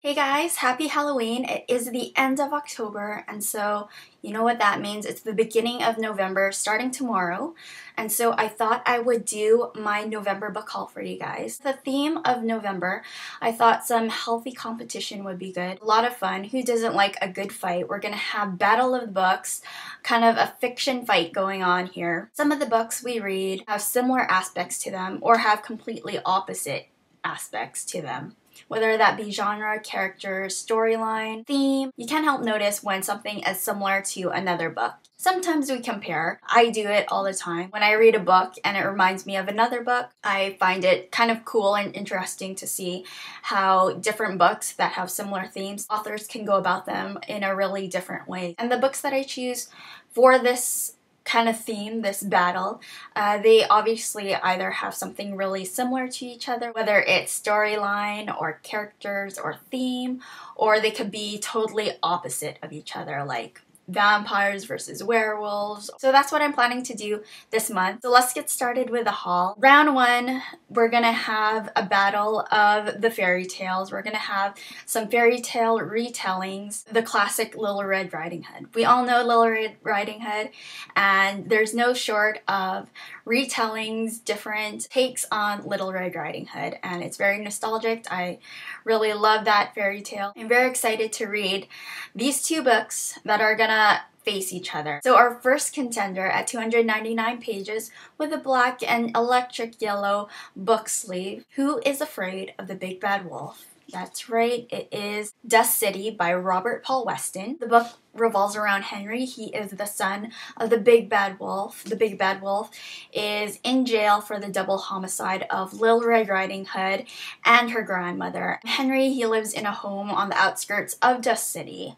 Hey guys, happy Halloween. It is the end of October, and so you know what that means. It's the beginning of November, starting tomorrow. And so I thought I would do my November book haul for you guys. The theme of November, I thought some healthy competition would be good. A lot of fun. Who doesn't like a good fight? We're gonna have Battle of the Books, kind of a fiction fight going on here. Some of the books we read have similar aspects to them or have completely opposite aspects to them. Whether that be genre, character, storyline, theme, you can't help notice when something is similar to another book. Sometimes we compare. I do it all the time. When I read a book and it reminds me of another book, I find it kind of cool and interesting to see how different books that have similar themes, authors can go about them in a really different way. And the books that I choose for this kind of theme, this battle, they obviously either have something really similar to each other, whether it's storyline or characters or theme, or they could be totally opposite of each other, like vampires versus werewolves. So that's what I'm planning to do this month. So let's get started with the haul. Round one, we're gonna have a battle of the fairy tales. We're gonna have some fairy tale retellings, the classic Little Red Riding Hood. We all know Little Red Riding Hood, and there's no short of retellings, different takes on Little Red Riding Hood, and it's very nostalgic. I really love that fairy tale. I'm very excited to read these two books that are gonna face each other. So our first contender at 299 pages with a black and electric yellow book sleeve. Who is Afraid of the Big Bad Wolf? That's right, it is Dust City by Robert Paul Weston. The book revolves around Henry. He is the son of the Big Bad Wolf. The Big Bad Wolf is in jail for the double homicide of Little Red Riding Hood and her grandmother. Henry, he lives in a home on the outskirts of Dust City.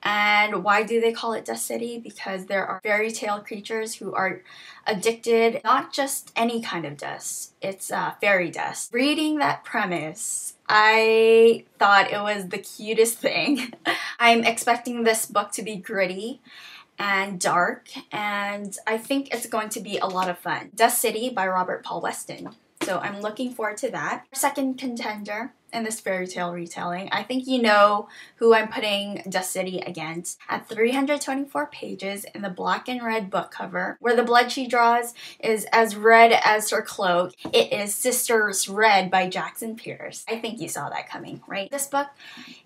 And why do they call it Dust City? Because there are fairy tale creatures who are addicted, not just any kind of dust, it's fairy dust. Reading that premise, I thought it was the cutest thing. I'm expecting this book to be gritty and dark, and I think it's going to be a lot of fun. Dust City by Robert Paul Weston. So I'm looking forward to that. Second contender in this fairy tale retelling, I think you know who I'm putting Dust City against. At 324 pages in the black and red book cover, where the blood she draws is as red as her cloak, it is Sisters Red by Jackson Pearce. I think you saw that coming, right? This book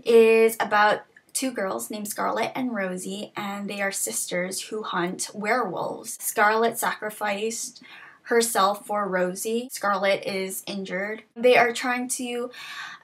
is about two girls named Scarlet and Rosie, and they are sisters who hunt werewolves. Scarlet sacrificed herself for Rosie. Scarlet is injured. They are trying to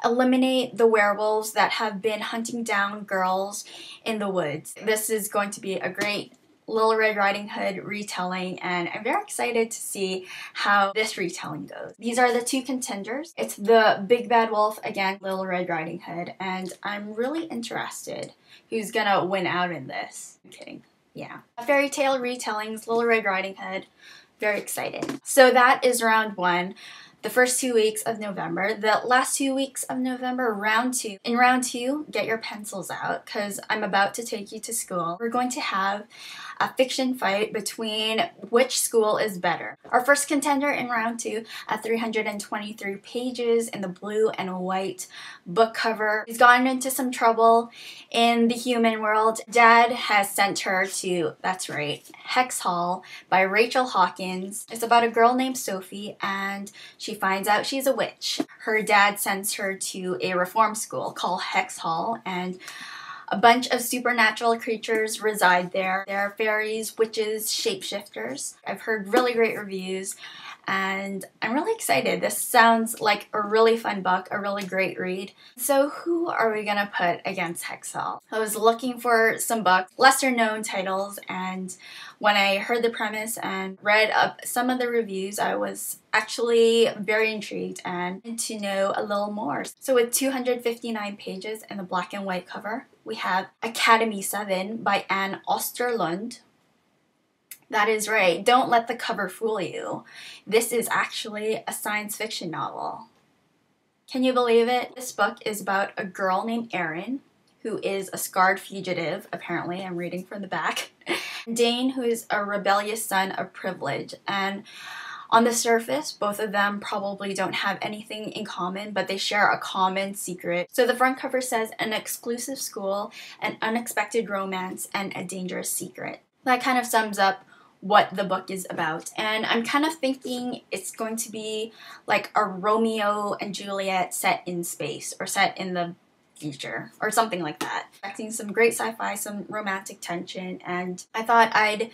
eliminate the werewolves that have been hunting down girls in the woods. This is going to be a great Little Red Riding Hood retelling, and I'm very excited to see how this retelling goes. These are the two contenders. It's the Big Bad Wolf against Little Red Riding Hood, and I'm really interested who's gonna win out in this. I'm kidding. Yeah. Fairy tale retellings, Little Red Riding Hood. Very excited. So that is round one, the first 2 weeks of November. The last 2 weeks of November, round two. In round two, get your pencils out because I'm about to take you to school. We're going to have a fiction fight between which school is better. Our first contender in round two at 323 pages in the blue and white book cover. She's gotten into some trouble in the human world. Dad has sent her to, that's right, Hex Hall by Rachel Hawkins. It's about a girl named Sophie, and she finds out she's a witch. Her dad sends her to a reform school called Hex Hall, and a bunch of supernatural creatures reside there. There are fairies, witches, shapeshifters. I've heard really great reviews, and I'm really excited. This sounds like a really fun book, a really great read. So who are we gonna put against Hex Hall? I was looking for some books, lesser known titles, and when I heard the premise and read up some of the reviews, I was actually very intrigued and to know a little more. So with 259 pages in the black and white cover, we have Academy 7 by Osterlund. That is right, don't let the cover fool you. This is actually a science fiction novel. Can you believe it? This book is about a girl named Erin, who is a scarred fugitive, apparently. I'm reading from the back. Dane, who is a rebellious son of privilege. And On the surface, both of them probably don't have anything in common, but they share a common secret. So the front cover says, an exclusive school, an unexpected romance, and a dangerous secret. That kind of sums up what the book is about. And I'm kind of thinking it's going to be like a Romeo and Juliet set in space, or set in the future, or something like that. Expecting some great sci-fi, some romantic tension, and I thought I'd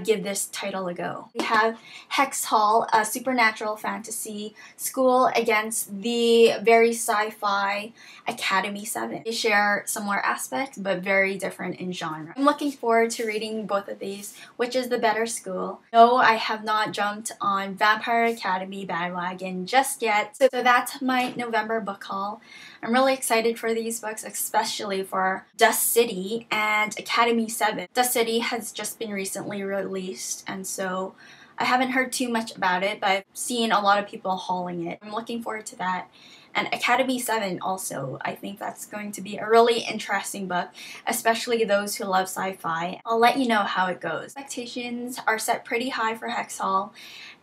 give this title a go. We have Hex Hall, a supernatural fantasy school against the very sci-fi Academy 7. They share similar aspects, but very different in genre. I'm looking forward to reading both of these. Which is the better school? No, I have not jumped on Vampire Academy bandwagon just yet. So that's my November book haul. I'm really excited for these books, especially for Dust City and Academy 7. Dust City has just been recently released, and so I haven't heard too much about it, but I've seen a lot of people hauling it. I'm looking forward to that. And Academy 7 also, I think that's going to be a really interesting book, especially those who love sci-fi. I'll let you know how it goes. Expectations are set pretty high for Hex Hall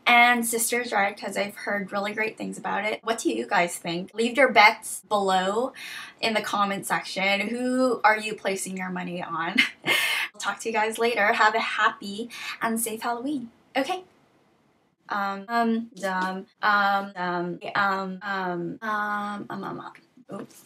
and Sister's Ride because I've heard really great things about it. What do you guys think? Leave your bets below in the comment section. Who are you placing your money on? I'll talk to you guys later. Have a happy and safe Halloween. Okay. Oops.